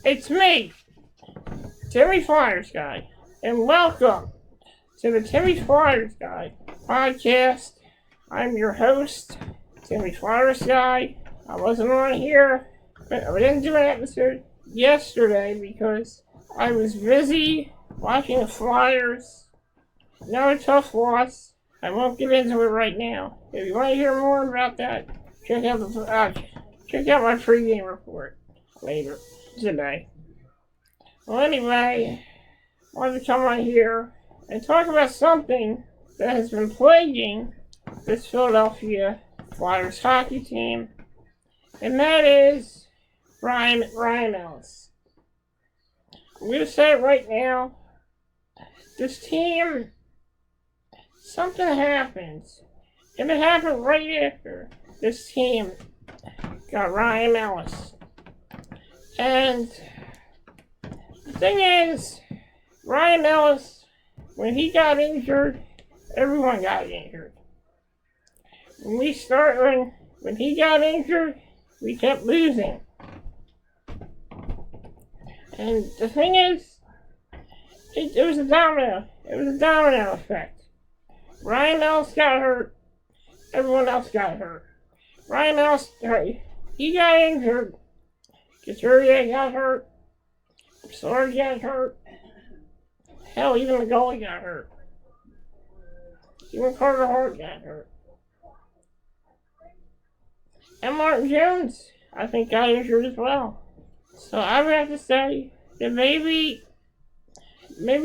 It's me, Timmy Flyersguy, and welcome to the Timmy Flyersguy podcast. I'm your host, Timmy Flyersguy. I wasn't on here, but I didn't do an episode yesterday because I was busy watching the Flyers. Another tough loss. I won't get into it right now. If you want to hear more about that, check out my pregame report later today. Well, anyway, I wanted to come on here and talk about something that has been plaguing this Philadelphia Flyers hockey team, and that is Ryan Ellis. I'm going to say it right now. This team, something happens, and it happened right after this team got Ryan Ellis. And the thing is, Ryan Ellis, when he got injured, everyone got injured. When he got injured, we kept losing. And the thing is, it was a domino effect. Ryan Ellis got hurt, everyone else got hurt. Ryan Ellis, he got injured. Couturier got hurt. Sword got hurt. Hell, even the goalie got hurt. Even Carter Hart got hurt. And Martin Jones, I think, got injured as well. So I would have to say that maybe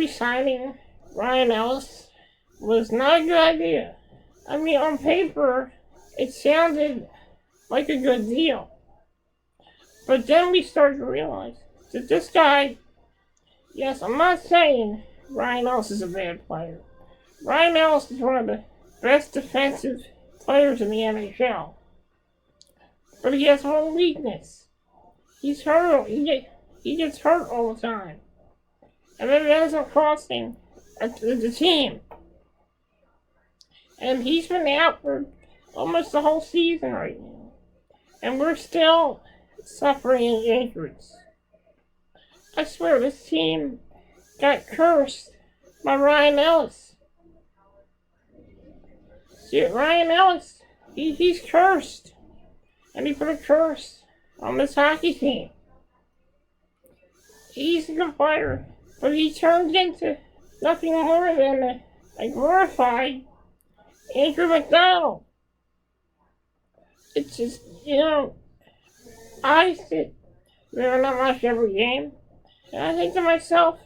signing Ryan Ellis was not a good idea. I mean, on paper, it sounded like a good deal. But then we started to realize that this guy, yes, I'm not saying Ryan Ellis is a bad player. Ryan Ellis is one of the best defensive players in the NHL. But he has one weakness. He's hurt. He gets hurt all the time. And it ends up costing the team. And he's been out for almost the whole season right now. And we're still suffering injuries. I swear this team got cursed by Ryan Ellis. See, Ryan Ellis, he's cursed. And he put a curse on this hockey team. He's a good player, but he turned into nothing more than a glorified Andrew McDonald. It's just, I sit there and I watch every game, and I think to myself,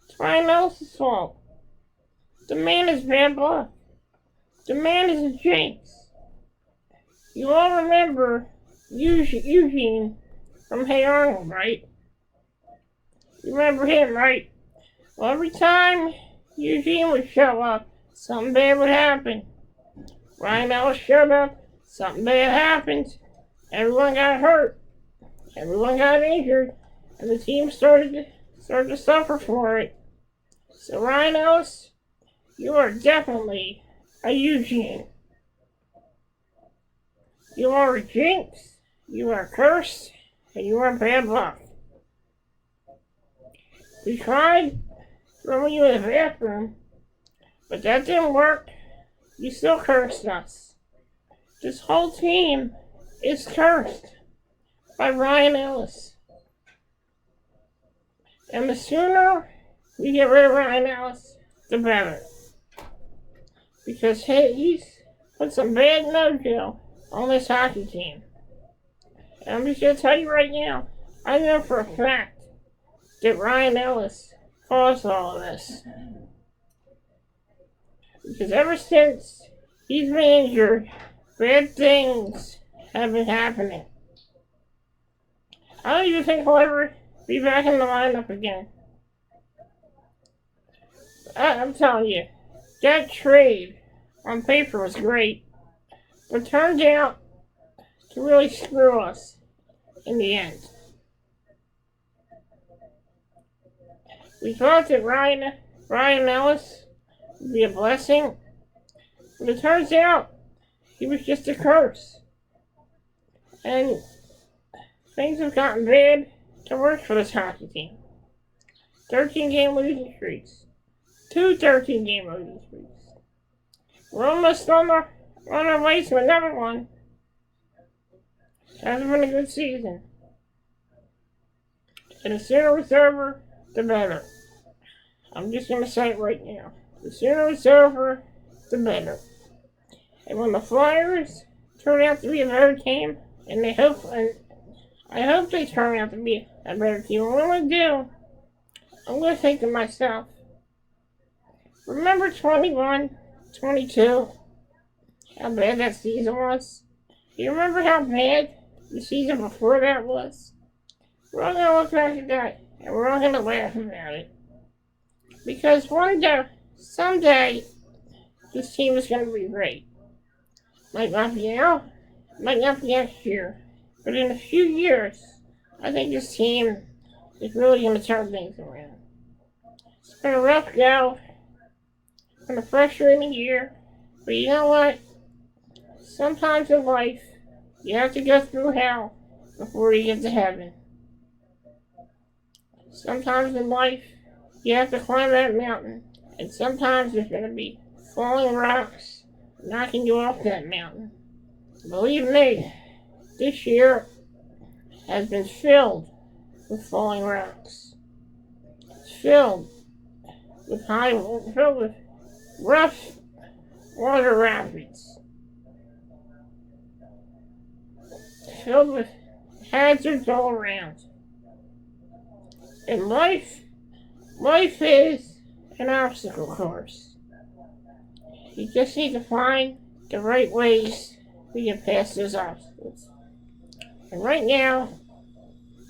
it's Ryan Ellis' fault. The man is bad luck. The man is a jinx. You all remember Eugene from Hey Arnold, right? You remember him, right? Well, every time Eugene would show up, something bad would happen. Ryan Ellis showed up, something bad happened. Everyone got hurt. Everyone got injured. And the team started to suffer for it. So Ryan Ellis, you are definitely a Eugene. You are a jinx, you are cursed, and you are bad luck. We tried throwing you in the bathroom, but that didn't work. You still cursed us. This whole team is cursed by Ryan Ellis. And the sooner we get rid of Ryan Ellis, the better. Because he's put some bad mojo on this hockey team. And I'm just going to tell you right now, I know for a fact that Ryan Ellis caused all of this. Because ever since he's been injured, bad things have been happening. I don't even think he'll ever be back in the lineup again. I'm telling you, that trade on paper was great, but turned out to really screw us in the end. We thought that Ryan Ellis would be a blessing, but it turns out he was just a curse. And things have gotten bad to work for this hockey team. 13-game losing streaks. 2 13-game losing streaks. We're almost on our way to another one. Hasn't been a good season. And the sooner it's over, the better. I'm just going to say it right now. The sooner it's over, the better. And when the Flyers turn out to be a better team, and I hope they turn out to be a better team, and when they do, I'm going to think to myself, remember 21, 22, how bad that season was? Do you remember how bad the season before that was? We're all going to look back at that, and we're all going to laugh about it. Because someday, this team is going to be great. Might not be now, might not be next year, but in a few years, I think this team is really going to turn things around. It's been a rough go. It's been a frustrating year, but you know what? Sometimes in life, you have to go through hell before you get to heaven. Sometimes in life, you have to climb that mountain, and sometimes there's going to be falling rocks knocking you off that mountain. Believe me, this year has been filled with falling rocks. It's filled with rough water rapids. Filled with hazards all around. And life is an obstacle course. You just need to find the right ways to get past those obstacles. And right now,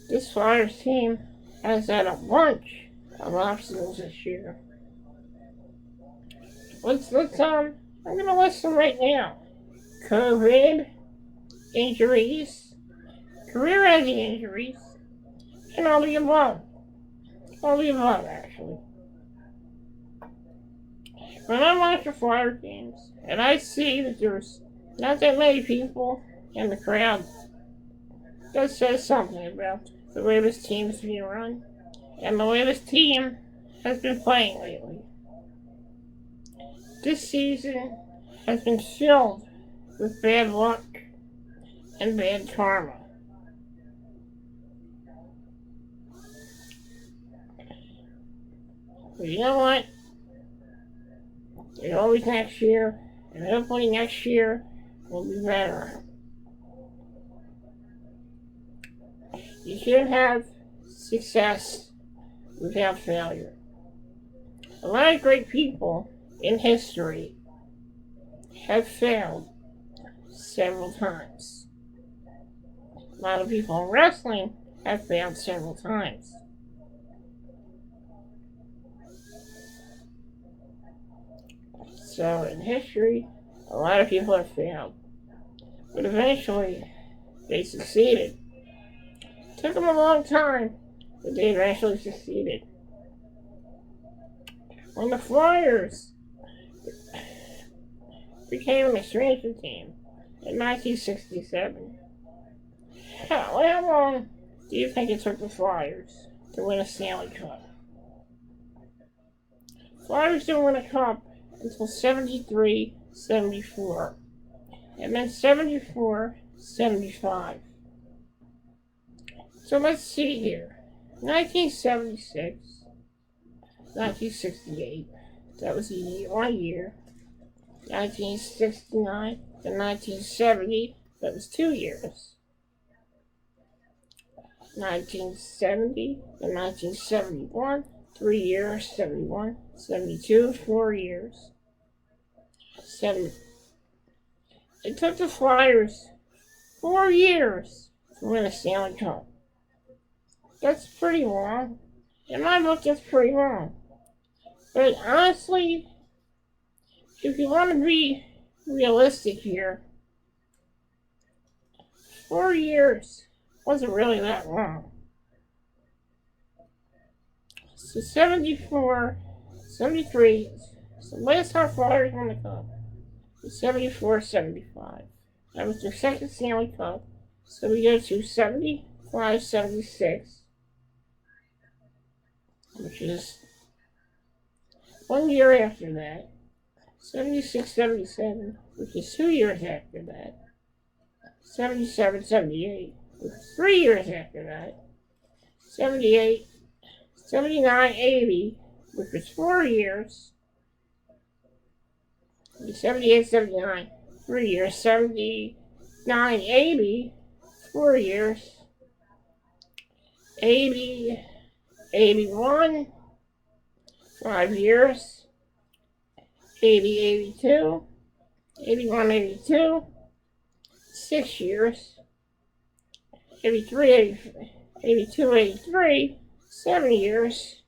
this Flyers team has had a bunch of obstacles this year. I'm gonna list them right now. COVID, injuries, career-ending injuries, and all the above. All the above, actually. When I watch the Flyers games, and I see that there's not that many people in the crowd, that says something about the way this team is being run, and the way this team has been playing lately. This season has been filled with bad luck and bad karma. But you know what? There's always next year, and hopefully next year will be better. You can't have success without failure. A lot of great people in history have failed several times. A lot of people in wrestling have failed several times. So in history, a lot of people have failed. But eventually, they succeeded. It took them a long time, but they eventually succeeded. When the Flyers became an expansion team in 1967, how long do you think it took the Flyers to win a Stanley Cup? Flyers didn't win a cup until 73, 74, and then 74, 75. So let's see here. 1976, 1968, that was 1 year. 1969 to 1970, that was 2 years. 1970 to 1971, 3 years, 71, 72, 4 years. It took the Flyers 4 years to win a Stanley Cup. That's pretty long. In my book, that's pretty long. But honestly, if you want to be realistic here, 4 years wasn't really that long. So 74, 73, so last time Flyers won the Cup was 74, 75. That was their second Stanley Cup. So we go to 70, 576, which is 1 year after that. 76, 77, which is 2 years after that. 77, 78, which is 3 years after that. 78, 79, 80, which was 4 years. 78, 79, 3 years. 79, 80, 4 years. 80, 81, 5 years. 80, 82, 81, 82, 6 years. 83, 82, 83, 7 years.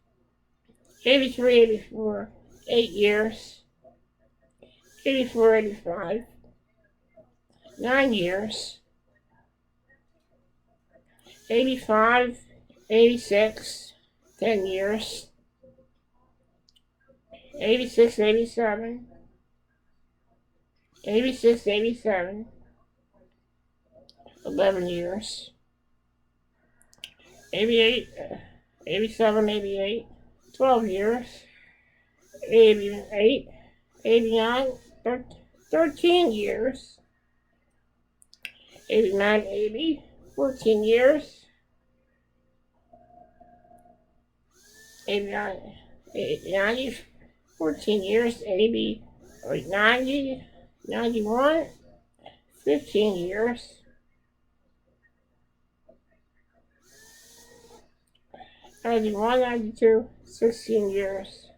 83, 84, 8 years. 84, 85, 9 years. 85, 86, 10 years. 86, 87, 86, 87, 11 years. 88, 87, 88, 12 years. 88, 89, 13 years. 89, 80, 14 years. 89, 90, 14 years. 80, 90, 91, 15 years. 91, 92, 16 years.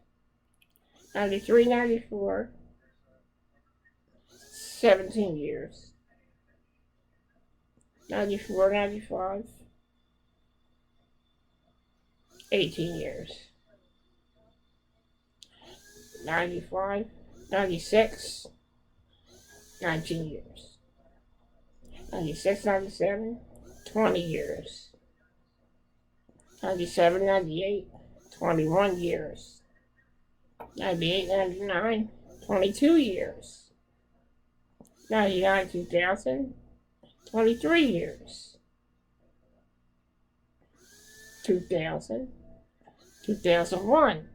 93, 94, 17 years. 94, 95, 18 years. 95, 96, 19 years. 96, 97, 20 years. 97, 98, 21 years. 98, 99, 22 years. 99, 2000, 23 years. 2000, 2001,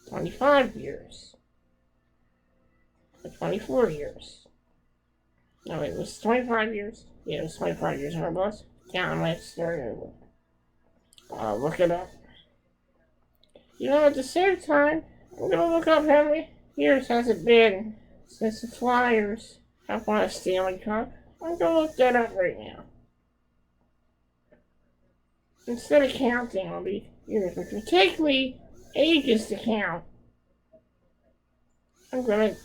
25 years. 24 years. No, it was 25 years. Yeah, it was 25 years when I was. Count, let's start over. I'll look it up. You know, at the same time, I'm gonna look up how many years has it been since the Flyers have won a Stanley Cup. I'm gonna look that up right now. Instead of counting all the years, which would take me ages to count, I'm gonna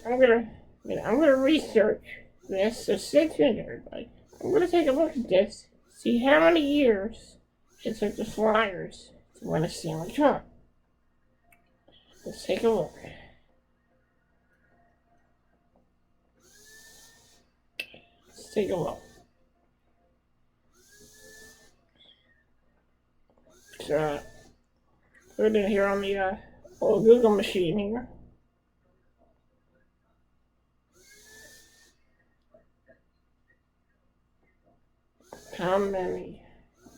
research this. So stay tuned, everybody. I'm gonna take a look at this, see how many years it took the Flyers to win a Stanley Cup. Let's take a look. Let's take a look. So, put it in here on the old Google machine here. How many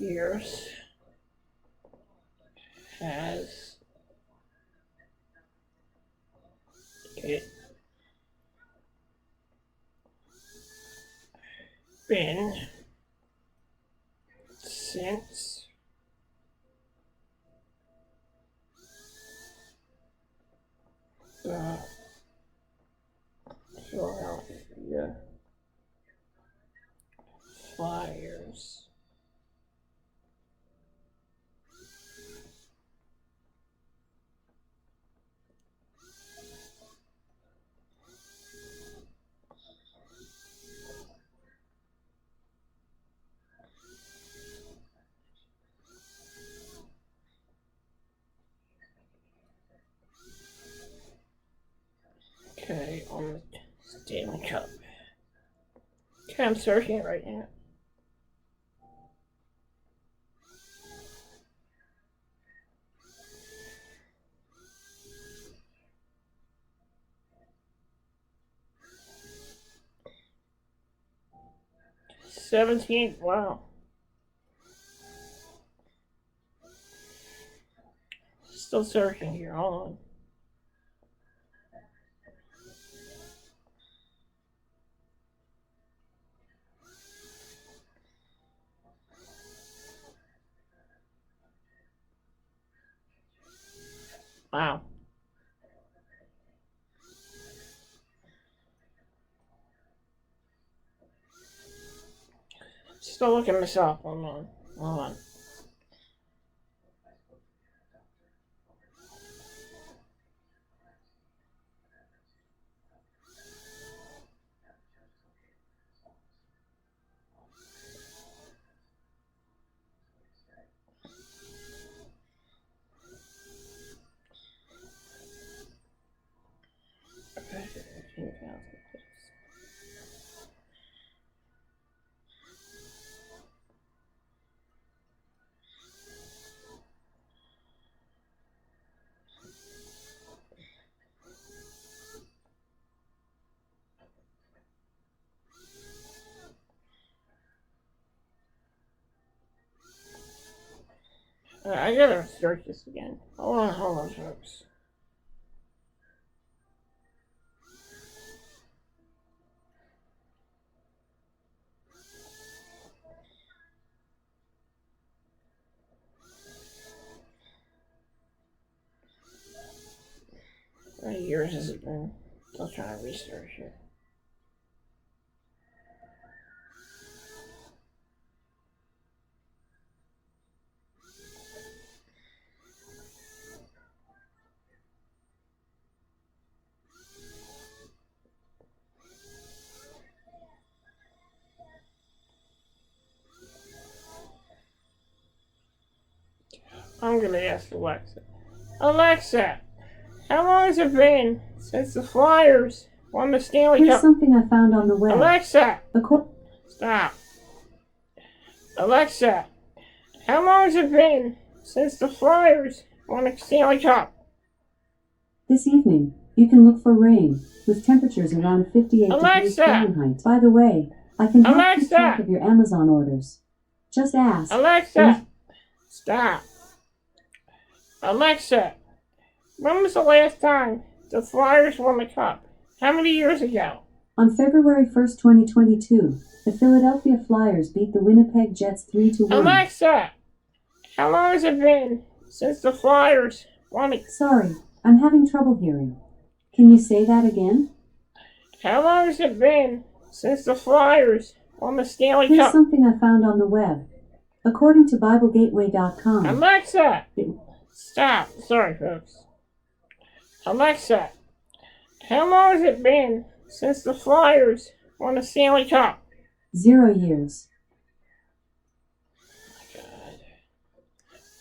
years has it been since the Philadelphia Flyers on the Stanley Cup. Okay, I'm searching it right now. 17th, wow. Still searching here, hold on. Wow. Still looking this up. Hold on. Hold on. I gotta search this again. Hold on, folks. How many years has it been? Still trying to research it. I'm gonna ask Alexa. Alexa, how long has it been since the Flyers won the Stanley Cup? Here's something I found on the web. Alexa! Stop. Alexa, how long has it been since the Flyers won the Stanley Cup? This evening, you can look for rain, with temperatures around 58 degrees Fahrenheit. By the way, I can help keep track of your Amazon orders. Just ask. Alexa! Stop. Alexa, when was the last time the Flyers won the Cup? How many years ago? On February 1st, 2022, the Philadelphia Flyers beat the Winnipeg Jets 3-1. Alexa, how long has it been since the Flyers won it? Sorry, I'm having trouble hearing. Can you say that again? How long has it been since the Flyers won the Stanley Cup? Here's something I found on the web. According to BibleGateway.com. Alexa! Stop. Sorry, folks. Alexa, how long has it been since the Flyers won the Stanley Cup? 0 years. Oh my God.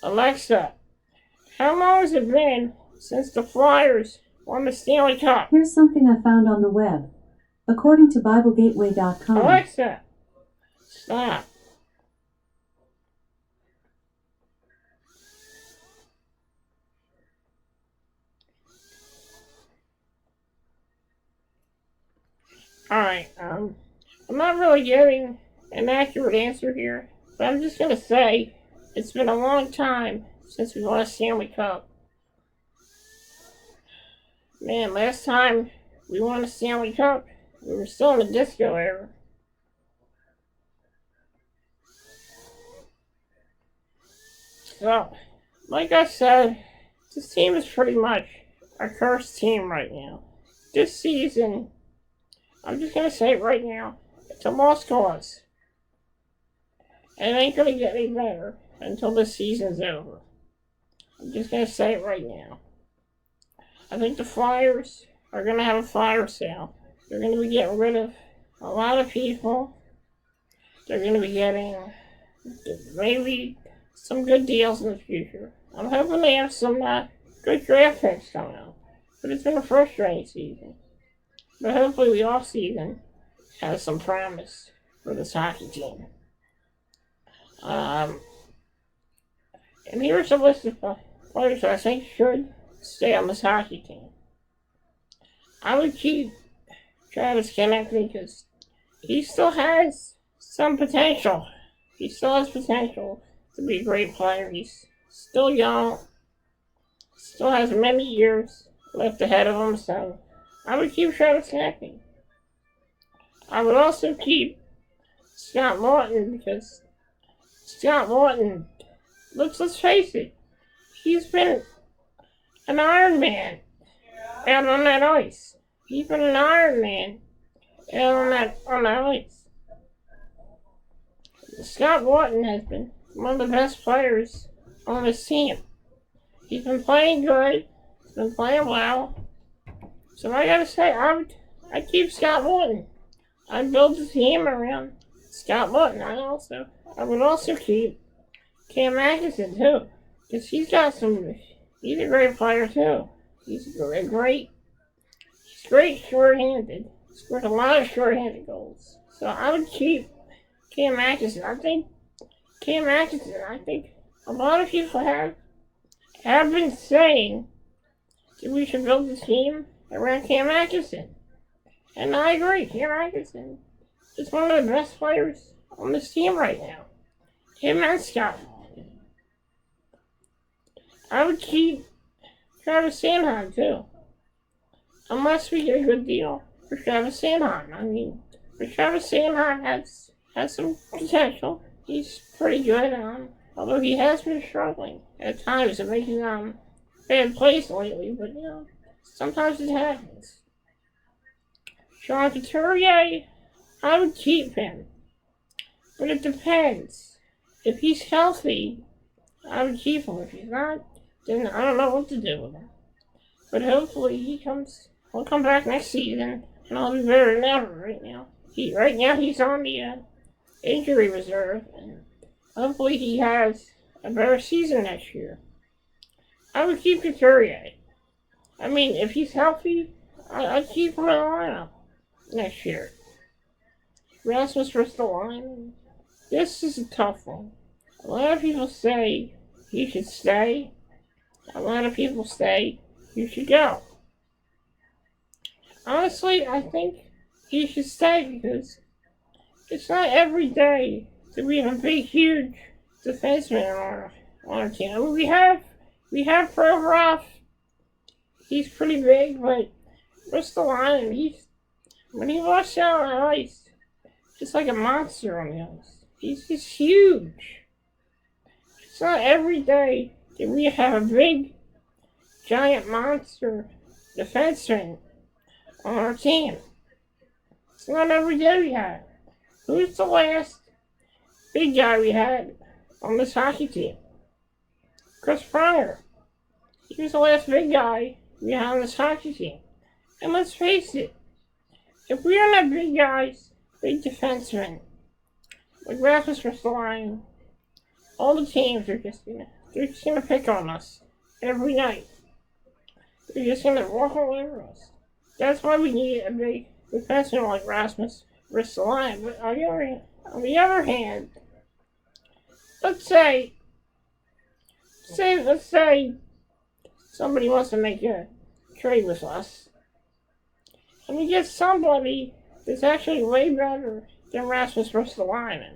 Alexa, how long has it been since the Flyers won the Stanley Cup? Here's something I found on the web. According to BibleGateway.com. Alexa, stop. Alright, I'm not really getting an accurate answer here, but I'm just gonna say it's been a long time since we won a Stanley Cup. Man, last time we won a Stanley Cup, we were still in the disco era. So, like I said, this team is pretty much a cursed team right now. This season, I'm just gonna say it right now, it's a lost cause. And it ain't gonna get any better until this season's over. I'm just gonna say it right now. I think the Flyers are gonna have a fire sale. They're gonna be getting rid of a lot of people. They're gonna be getting maybe some good deals in the future. I'm hoping they have some good draft picks coming up. But it's been a frustrating season. But hopefully the off-season has some promise for this hockey team. And here's a list of players I think should stay on this hockey team. I would keep Travis Konecny because he still has some potential. He still has potential to be a great player. He's still young, still has many years left ahead of him, so I would keep Travis Hackney. I would also keep Scott Morton because Scott Morton, let's face it, he's been an Iron Man out on that ice. He's been an Iron Man out on that ice. Scott Morton has been one of the best players on this team. He's been playing good. He's been playing well. So I gotta say, I'd keep Scott Morton. I'd build the team around Scott Morton. I would also keep Cam Atkinson too, because he's a great player too. He's great short-handed. Scored a lot of short-handed goals. So I would keep Cam Atkinson. I think a lot of people have been saying that we should build the team around Cam Atkinson. And I agree, Cam Atkinson is one of the best players on this team right now. Him and Scott. I would keep Travis Sanheim too. Unless we get a good deal for Travis Sanheim. I mean, Travis Sanheim has some potential. He's pretty good, although he has been struggling at times and making bad plays lately, but sometimes it happens. Sean Couturier, I would keep him, but it depends. If he's healthy, I would keep him. If he's not, then I don't know what to do with him. But hopefully he'll come back next season and I'll be better than ever right now. Right now he's on the injury reserve, and hopefully he has a better season next year. I would keep Couturier. I mean, if he's healthy, I'd keep him in the lineup next year. Rasmus Ristolainen, this is a tough one. A lot of people say he should stay. A lot of people say he should go. Honestly, I think he should stay because it's not every day that we have a big, huge defenseman on our team. I mean, we have Provorov. He's pretty big, but Ristolainen, when he walks out on the ice, just like a monster on the ice. He's just huge. It's not every day that we have a big, giant monster defenseman on our team. It's not every day we have. Who's the last big guy we had on this hockey team? Chris Pronger. He was the last big guy we had on this hockey team. And let's face it, if we don't have big guys, big defensemen, like Rasmus Ristolainen, all the teams are just gonna pick on us every night. They're just gonna walk all over us. That's why we need a big defenseman like Rasmus Ristolainen. But on the other hand, let's say somebody wants to make a trade with us, and we get somebody that's actually way better than Rasmus Ristolainen,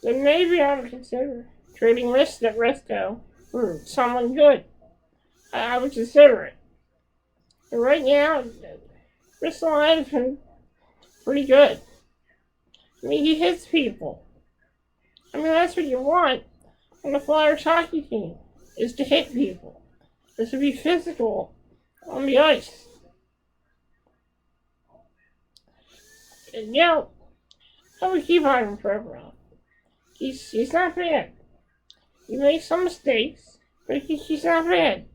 then maybe I would consider trading Risto for someone good. I would consider it. But right now, Ristolainen's been pretty good. I mean, he hits people. I mean, that's what you want on the Flyers hockey team, is to hit people. Is to be physical on the ice. And I would keep Ivan Provorov. He's not bad. He makes some mistakes, but he's not bad.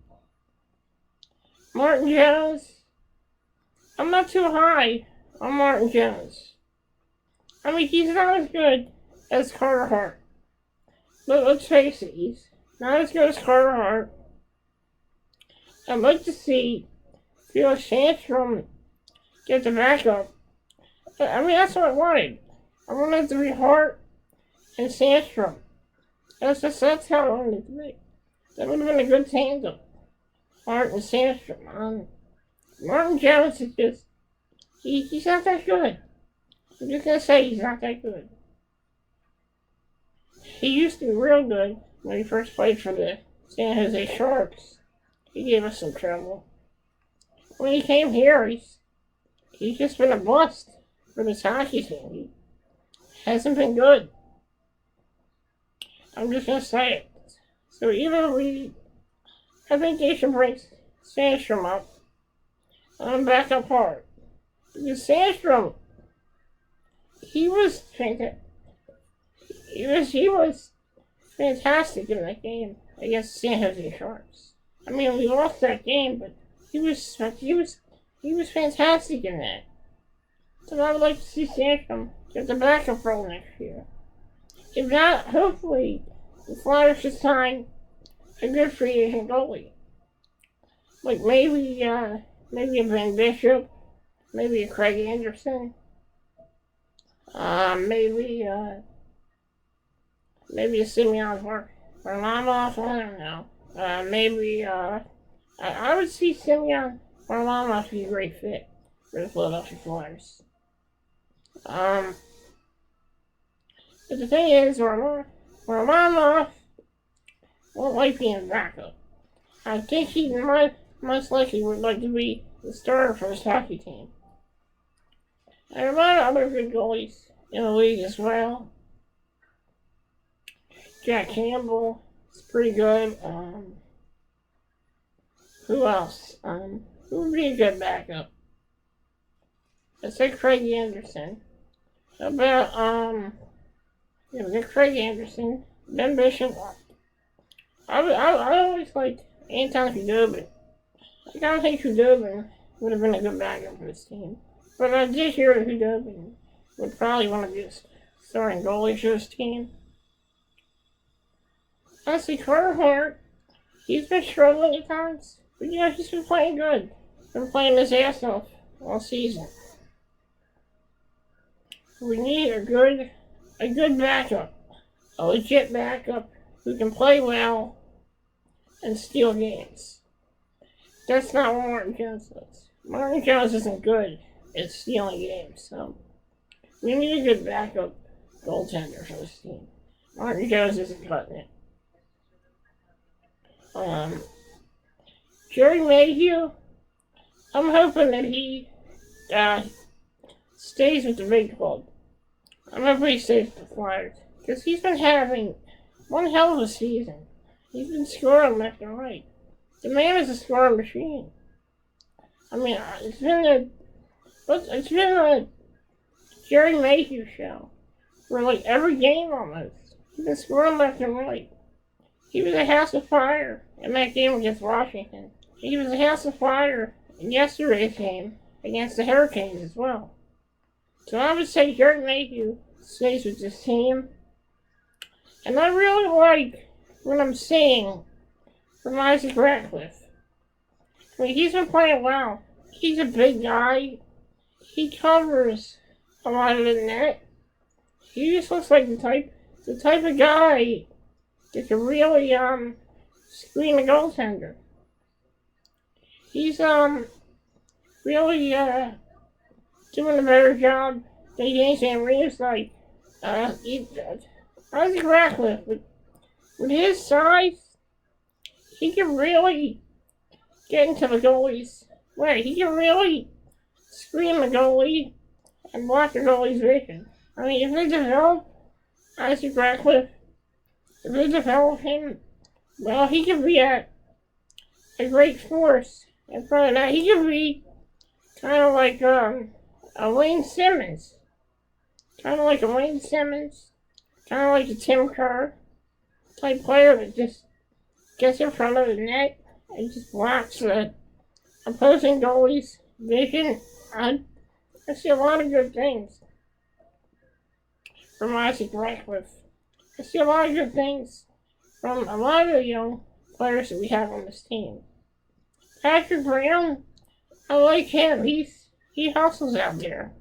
Martin Jones, I'm not too high on Martin Jones. I mean, he's not as good as Carter Hart. But let's face it, he's not as good as Carter Hart. I'd like to see Felix Sandstrom get the backup. I mean, that's what I wanted. I wanted it to be Hart and Sandstrom. That's how I wanted it to be. That would have been a good tandem. Hart and Sandstrom. Martin Jones is just, he's not that good. I'm just gonna say he's not that good. He used to be real good when he first played for the San Jose Sharks. He gave us some trouble. When he came here, he's just been a bust for this hockey team. He hasn't been good. I'm just gonna say it. So I think they should bring Sandstrom up on backup part. Because Sandstrom, he was fantastic. He was fantastic in that game against the San Jose Sharks. I mean, we lost that game, but he was fantastic in that. So I would like to see Sandstrom get the backup role next year. If not, hopefully the Flyers should sign a good free agent goalie. Like maybe a Van Bishop, maybe a Craig Anderson, maybe a Semyon Varlamov, I don't know. I would see Semyon Varlamov be a great fit for the Philadelphia Flyers. But the thing is, Varlamov won't like being backup. I think he most likely would like to be the starter for his hockey team. There are a lot of other good goalies in the league as well. Jack Campbell is pretty good. Who else? Who would be a good backup? I said Craig Anderson. How about, Craig Anderson, Ben Bishop. I always liked Anton Khudobin. I don't think Khudobin would have been a good backup for this team. But I did hear that Khudobin would probably want to be a starting goalie for this team. Honestly, Carter Hart, he's been struggling at times, but he's been playing good. He's been playing his ass off all season. We need a good backup, a legit backup who can play well and steal games. That's not what Martin Jones does. Martin Jones isn't good at stealing games, so we need a good backup goaltender for this team. Martin Jones isn't cutting it. Jerry Mayhew, I'm hoping that he stays with the big club. I'm hoping he stays with the Flyers, because he's been having one hell of a season. He's been scoring left and right. The man is a scoring machine. I mean, it's been a Jerry Mayhew show for like every game almost. He's been scoring left and right. He was a house of fire in that game against Washington. He was a house of fire in yesterday's game against the Hurricanes as well. So I would say Jerry Mayhew stays with this team. And I really like what I'm seeing from Isaac Ratcliffe. I mean, he's been playing well. He's a big guy. He covers a lot of the net. He just looks like the type of guy that can really screen a goaltender. He's really doing a better job than James Van Riemsdyk. Isaac Ratcliffe, with his size, he can really get into the goalie's way. He can really screen the goalie and block the goalie's vision. I mean, if they develop Isaac Ratcliffe, if they develop him, well, he can be a great force in front of that. He can be kind of like a Wayne Simmons. Kind of like a Tim Kerr type player that just gets in front of the net and just blocks the opposing goalie's vision. I see a lot of good things from Isaac Ratcliffe. I see a lot of good things from a lot of the young players that we have on this team. Patrick Brown, I like him. He hustles out there.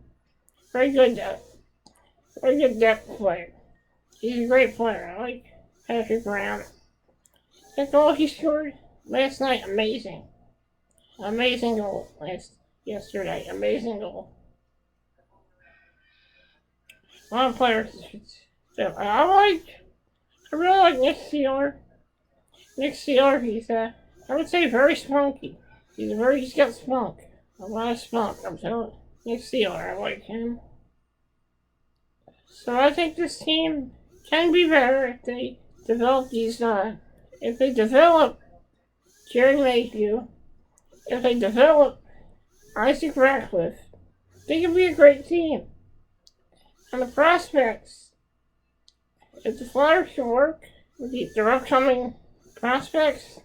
Very good depth player. He's a great player. I like Patrick Brown. That goal he scored last night, amazing. Amazing goal yesterday. Amazing goal. A lot of players. I really like Nick Sealer. Nick Sealer, I would say very spunky. He's got spunk. A lot of spunk, I'm telling you. Nick Sealer, I like him. So I think this team can be better if they develop if they develop Jerry Mayhew, if they develop Isaac Ratcliffe, they can be a great team. And the prospects, if the Flyers can work with their upcoming prospects,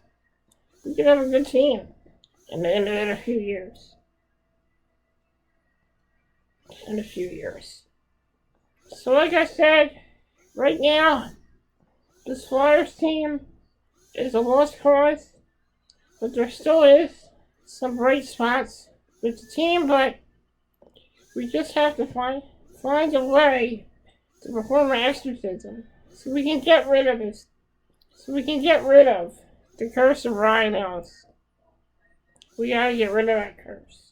we can have a good team in a few years. So like I said, right now, this Flyers team is a lost cause, but there still is some bright spots with the team, but we just have to find a way to perform an exorcism so we can get rid of the curse of Ryan Ellis. We gotta get rid of that curse.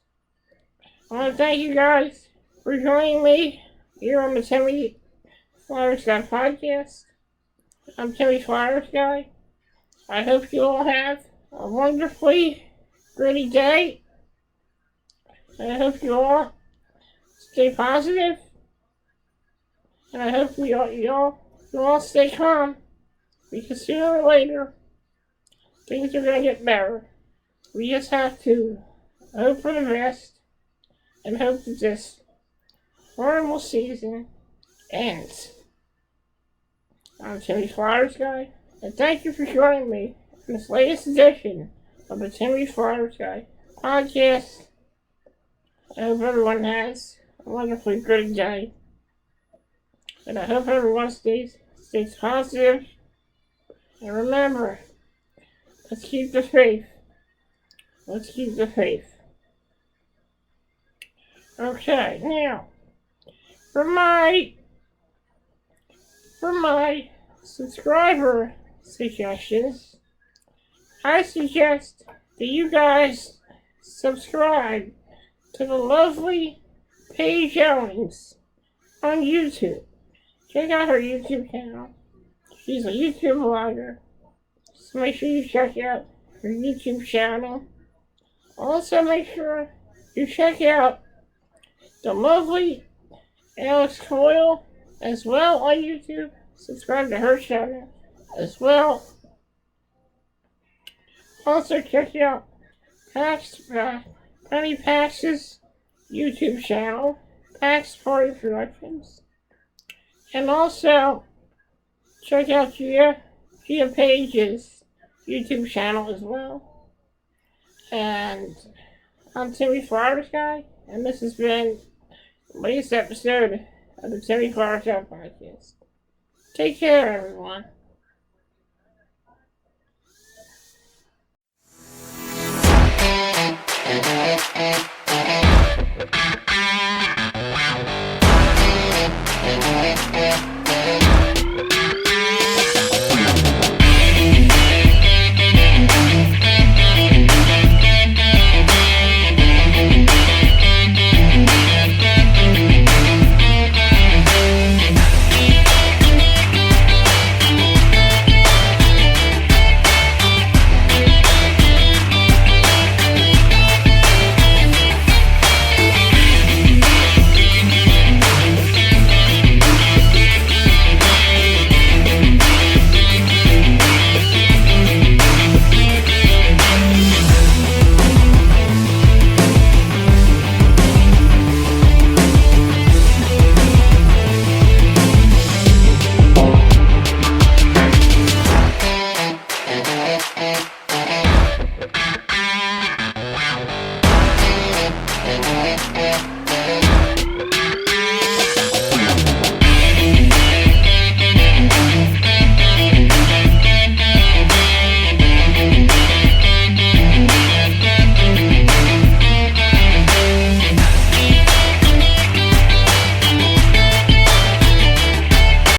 I want to thank you guys for joining me here on the Timmy Flyersguy podcast. I'm Timmy Flyersguy. I hope you all have a wonderfully gritty day. I hope you all stay positive. And I hope you all stay calm. Because sooner or later, things are going to get better. We just have to hope for the best and hope that this horrible season ends. I'm Timmy Flyersguy, and thank you for joining me in this latest edition of the Timmy Flyersguy podcast. I hope everyone has a wonderfully good day, and I hope everyone stays positive. And remember, let's keep the faith. Okay, now, for my subscriber suggestions, I suggest that you guys subscribe to the lovely Paige Owens on YouTube. Check out her YouTube channel. She's a YouTube vlogger, so make sure you check out her YouTube channel. Also make sure you check out the lovely Alex Coyle as well on YouTube. Subscribe to her channel as well. Also check out Pax's YouTube channel, Pax Party Productions. And also check out Gia Paige's YouTube channel as well. And I'm Timmy Flyersguy, and this has been the latest episode of the Timmy Flyersguy podcast. Take care, everyone.